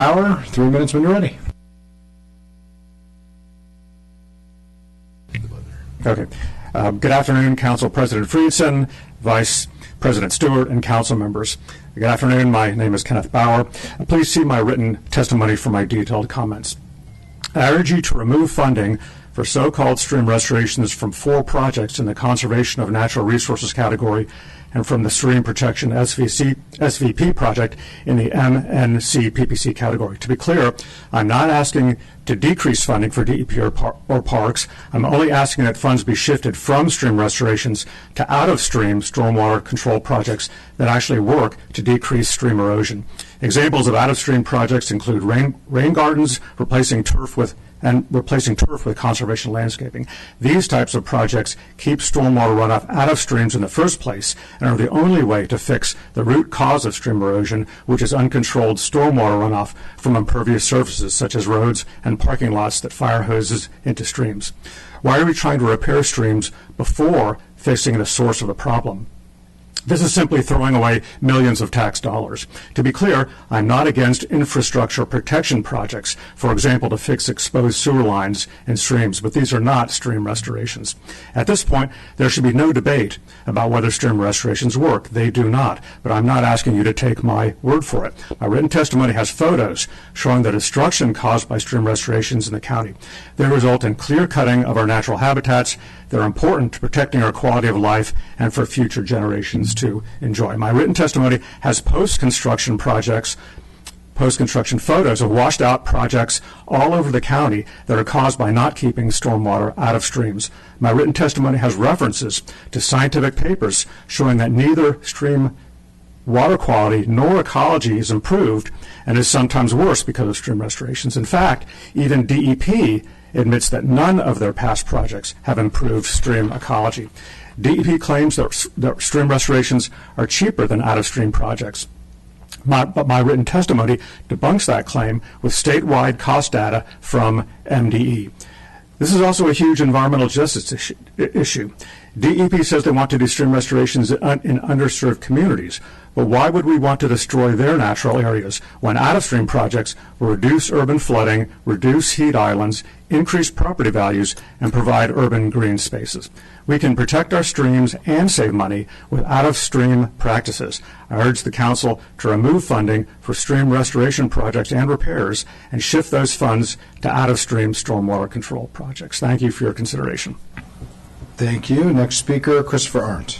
Bawer, 3 minutes when you're ready. Okay. Good afternoon, Council President Friedson, Vice President Stewart, and Council members. Good afternoon. My name is Kenneth Bawer. Please see my written testimony for my detailed comments. I urge you to remove funding for so-called stream restorations from 4 projects in the Conservation of Natural Resources category and from the Stream Protection SVP project in the MNC-PPC category. To be clear, I'm not asking to decrease funding for DEP or parks. I'm only asking that funds be shifted from stream restorations to out-of-stream stormwater control projects that actually work to decrease stream erosion. Examples of out-of-stream projects include rain gardens, replacing turf with conservation landscaping. These types of projects keep stormwater runoff out of streams in the first place and are the only way to fix the root cause of stream erosion, which is uncontrolled stormwater runoff from impervious surfaces such as roads and parking lots that fire hoses into streams. Why are we trying to repair streams before fixing the source of the problem? This is simply throwing away millions of tax dollars. To be clear, I'm not against infrastructure protection projects, for example, to fix exposed sewer lines in streams, but these are not stream restorations. At this point, there should be no debate about whether stream restorations work. They do not, but I'm not asking you to take my word for it. My written testimony has photos showing the destruction caused by stream restorations in the county. They result in clear cutting of our natural habitats. They're important to protecting our quality of life and for future generations to enjoy. My written testimony has post-construction photos of washed out projects all over the county that are caused by not keeping stormwater out of streams. My written testimony has references to scientific papers showing that neither stream water quality nor ecology is improved and is sometimes worse because of stream restorations. In fact, even DEP admits that none of their past projects have improved stream ecology. DEP claims that stream restorations are cheaper than out-of-stream projects. But my written testimony debunks that claim with statewide cost data from MDE. This is also a huge environmental justice issue. DEP says they want to do stream restorations in underserved communities, but why would we want to destroy their natural areas when out-of-stream projects will reduce urban flooding, reduce heat islands, increase property values, and provide urban green spaces? We can protect our streams and save money with out-of-stream practices. I urge the Council to remove funding for stream restoration projects and repairs and shift those funds to out-of-stream stormwater control projects. Thank you for your consideration. Thank you. Next speaker, Christopher Arndt.